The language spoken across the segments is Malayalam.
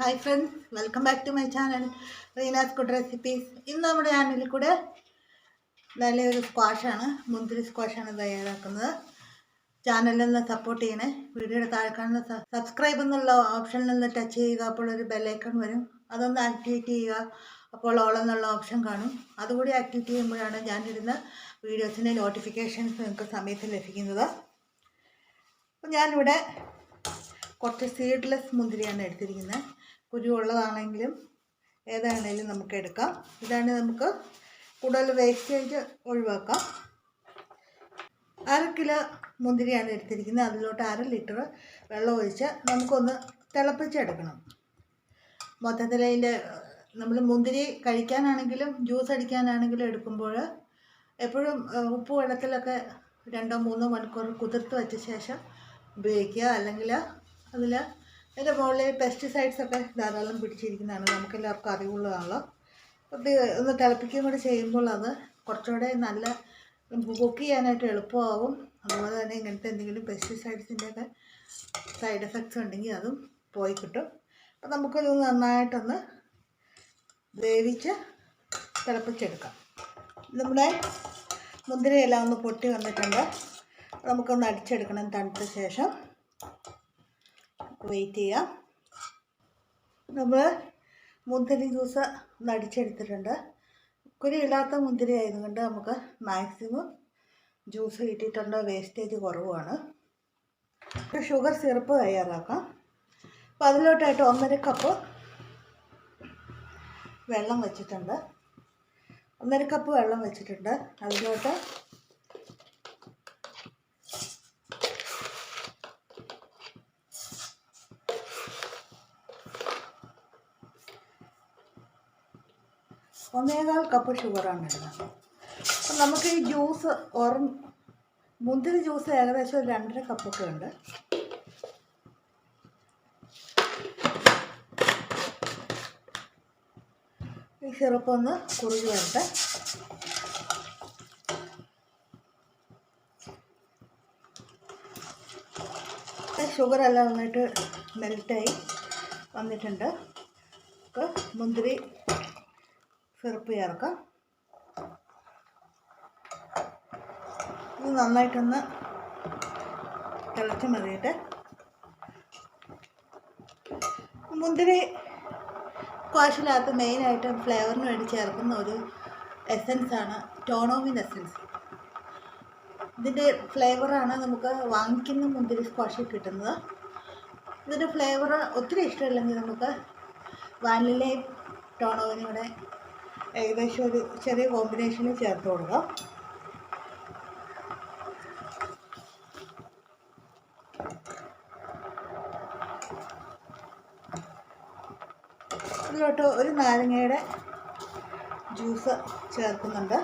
Hi friends, welcome back to my channel Reena's Good Recipes. ഇന്ന് നമ്മുടെ ചാനലിൽ കൂടെ നല്ലൊരു സ്ക്വാഷാണ്, മുന്തിരി സ്ക്വാഷാണ് തയ്യാറാക്കുന്നത്. ചാനലിൽ നിന്ന് സപ്പോർട്ട് ചെയ്യണേ. വീഡിയോയുടെ താഴെ കാണുന്ന സബ്സ്ക്രൈബ് എന്നുള്ള ഓപ്ഷനിൽ നിന്ന് ടച്ച് ചെയ്യുക. അപ്പോൾ ഒരു ബെല്ലൈക്കൺ വരും, അതൊന്ന് ആക്ടിവേറ്റ് ചെയ്യുക. അപ്പോൾ ഓൾ എന്നുള്ള ഓപ്ഷൻ കാണും. അതുകൂടി ആക്ടിവേറ്റ് ചെയ്യുമ്പോഴാണ് ഞാനിടുന്ന വീഡിയോസിൻ്റെ നോട്ടിഫിക്കേഷൻസ് നിങ്ങൾക്ക് സമയത്ത് ലഭിക്കുന്നത്. അപ്പോൾ ഞാനിവിടെ കുറച്ച് സീഡ്ലെസ് മുന്തിരിയാണ് എടുത്തിരിക്കുന്നത്. കുരുവുള്ളതാണെങ്കിലും ഏതാണെങ്കിലും നമുക്ക് എടുക്കാം. ഇതാണ് നമുക്ക് കൂടുതൽ വേസ്റ്റേജ് ഒഴിവാക്കാം. 1/2 കിലോ മുന്തിരിയാണ് എടുത്തിരിക്കുന്നത്. അതിലോട്ട് 1/2 ലിറ്റർ വെള്ളം ഒഴിച്ച് നമുക്കൊന്ന് തിളപ്പിച്ചെടുക്കണം. മൊത്തത്തിൽ അതിൻ്റെ നമ്മൾ മുന്തിരി കഴിക്കാനാണെങ്കിലും ജ്യൂസ് അടിക്കാനാണെങ്കിലും എടുക്കുമ്പോൾ എപ്പോഴും ഉപ്പ് വെള്ളത്തിലൊക്കെ 2-3 മണിക്കൂർ കുതിർത്ത് വെച്ച ശേഷം ഉപയോഗിക്കുക. അല്ലെങ്കിൽ അതിൻ്റെ മുകളിൽ പെസ്റ്റിസൈഡ്സൊക്കെ ധാരാളം പിടിച്ചിരിക്കുന്നതാണ്, നമുക്കെല്ലാവർക്കും അറിവുള്ളതാണല്ലോ. അത് ഒന്ന് തിളപ്പിക്കുകയും കൂടി ചെയ്യുമ്പോൾ അത് കുറച്ചുകൂടെ നല്ല കുക്ക് ചെയ്യാനായിട്ട് എളുപ്പമാവും. അതുപോലെ തന്നെ ഇങ്ങനത്തെ എന്തെങ്കിലും പെസ്റ്റിസൈഡ്സിൻ്റെയൊക്കെ സൈഡ് എഫക്ട്സ് ഉണ്ടെങ്കിൽ അതും പോയി കിട്ടും. അപ്പോൾ നമുക്കത് നന്നായിട്ടൊന്ന് വേവിച്ച് തിളപ്പിച്ചെടുക്കാം. നമ്മുടെ മുന്തിരിയെല്ലാം ഒന്ന് പൊട്ടി വന്നിട്ടുണ്ട്. നമുക്കൊന്ന് അടിച്ചെടുക്കണം. തണുത്ത ശേഷം വെയിറ്റ് ചെയ്യാം. നമ്മൾ മുന്തിരി ജ്യൂസ് ഒന്ന് അടിച്ചെടുത്തിട്ടുണ്ട്. കുരുവില്ലാത്ത മുന്തിരി ആയതുകൊണ്ട് നമുക്ക് മാക്സിമം ജ്യൂസ് കിട്ടിയിട്ടുണ്ട്, വേസ്റ്റേജ് കുറവാണ്. ഷുഗർ സിറപ്പ് തയ്യാറാക്കാം. അപ്പോൾ അതിലോട്ടായിട്ട് 1.5 കപ്പ് വെള്ളം വെച്ചിട്ടുണ്ട്. 1.5 കപ്പ് വെള്ളം വെച്ചിട്ടുണ്ട്. അതിലോട്ട് ഒന്നേകാൽ കപ്പ് ഷുഗറാണ് ഇടുന്നത്. അപ്പം നമുക്ക് ഈ ജ്യൂസ് മുന്തിരി ജ്യൂസ് ഏകദേശം ഒരു 2.5 കപ്പൊക്കെ ഉണ്ട്. ഈ സിറപ്പ് ഒന്ന് കുറുകി വരട്ടെ. ഷുഗറെല്ലാം നന്നായിട്ട് മെൽറ്റായി വന്നിട്ടുണ്ട്. മുന്തിരി സിറപ്പ് ചേർക്കാം. ഇത് നന്നായിട്ടൊന്ന് തിളച്ച് മതിയിട്ട്. മുന്തിരി സ്ക്വാഷിനകത്ത് മെയിനായിട്ട് ഫ്ലേവറിന് വേണ്ടി ചേർക്കുന്ന ഒരു എസൻസാണ് ടോണോമിൻ എസൻസ്. ഇതിൻ്റെ ഫ്ലേവറാണ് നമുക്ക് വാങ്ങിക്കുന്ന മുന്തിരി സ്ക്വാഷിൽ കിട്ടുന്നത്. ഇതിൻ്റെ ഫ്ലേവർ ഒത്തിരി ഇഷ്ടമില്ലെങ്കിൽ നമുക്ക് വാനിലയും ടോണോവിനും കൂടെ ഏകദേശം ഒരു ചെറിയ കോമ്പിനേഷനിൽ ചേർത്ത് കൊടുക്കാം. അതിലോട്ട് ഒരു നാരങ്ങയുടെ ജ്യൂസ് ചേർക്കുന്നുണ്ട്.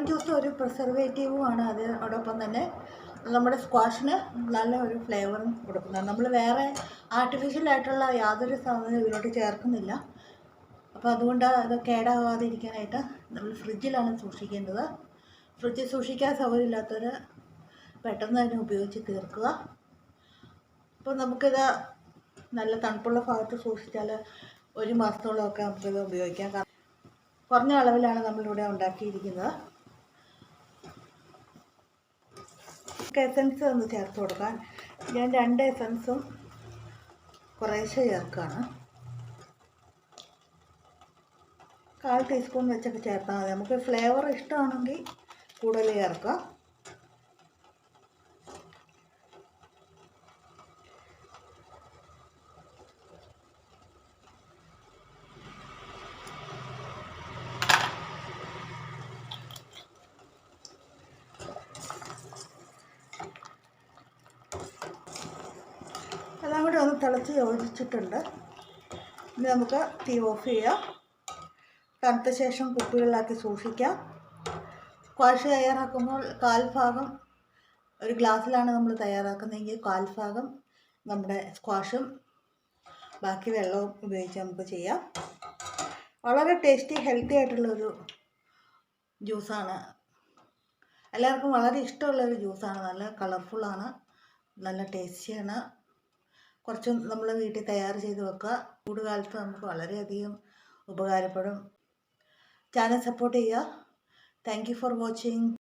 ജ്യൂസ് ഒരു പ്രിസർവേറ്റീവുമാണ്. അതോടൊപ്പം തന്നെ നമ്മുടെ സ്ക്വാഷിന് നല്ല ഒരു ഫ്ലേവറും കൊടുക്കുന്നത്. നമ്മൾ വേറെ ആർട്ടിഫിഷ്യലായിട്ടുള്ള യാതൊരു സാധനവും ഇതിലോട്ട് ചേർക്കുന്നില്ല. അപ്പോൾ അതുകൊണ്ട് അത് കേടാകാതിരിക്കാനായിട്ട് നമ്മൾ ഫ്രിഡ്ജിലാണ് സൂക്ഷിക്കേണ്ടത്. ഫ്രിഡ്ജിൽ സൂക്ഷിക്കാൻ സൗകര്യമില്ലാത്തവർ പെട്ടെന്ന് തന്നെ ഉപയോഗിച്ച് തീർക്കുക. അപ്പോൾ നമുക്കിത് നല്ല തണുപ്പുള്ള ഭാഗത്ത് സൂക്ഷിച്ചാൽ 1 മാസത്തോളമൊക്കെ നമുക്കിത് ഉപയോഗിക്കാം. കുറഞ്ഞ അളവിലാണ് നമ്മളിവിടെ ഉണ്ടാക്കിയിരിക്കുന്നത്. എസൻസ് ഒന്ന് ചേർത്ത് കൊടുക്കാൻ ഞാൻ 2 എസൻസും കുറേശ്ശെ ചേർക്കുകയാണ്. 1/4 ടീസ്പൂൺ വെച്ചൊക്കെ ചേർത്താൽ മതി. നമുക്ക് ഫ്ലേവർ ഇഷ്ടമാണെങ്കിൽ കൂടുതൽ ചേർക്കാം. എല്ലാം കൂടി ഒന്ന് തിളച്ച് യോജിച്ചിട്ടുണ്ട്. ഇനി നമുക്ക് തീ ഓഫ് ചെയ്യാം. തണുത്ത ശേഷം കുപ്പികളിലാക്കി സൂക്ഷിക്കാം. സ്ക്വാഷ് തയ്യാറാക്കുമ്പോൾ കാൽഭാഗം ഒരു ഗ്ലാസ്സിലാണ് നമ്മൾ തയ്യാറാക്കുന്നതെങ്കിൽ കാൽഭാഗം നമ്മുടെ സ്ക്വാഷും ബാക്കി വെള്ളവും ഉപയോഗിച്ച് നമുക്ക് ചെയ്യാം. വളരെ ടേസ്റ്റി ഹെൽത്തി ആയിട്ടുള്ളൊരു ജ്യൂസാണ്. എല്ലാവർക്കും വളരെ ഇഷ്ടമുള്ളൊരു ജ്യൂസാണ്. നല്ല കളർഫുള്ളാണ്, നല്ല ടേസ്റ്റിയാണ്. കുറച്ച് നമ്മൾ വീട്ടിൽ തയ്യാർ ചെയ്ത് വെക്കുക. ചൂട് കാലത്ത് നമുക്ക് വളരെയധികം ഉപകാരപ്പെടും. ചാനൽ സപ്പോർട്ട് ചെയ്യുക. Thank you for watching.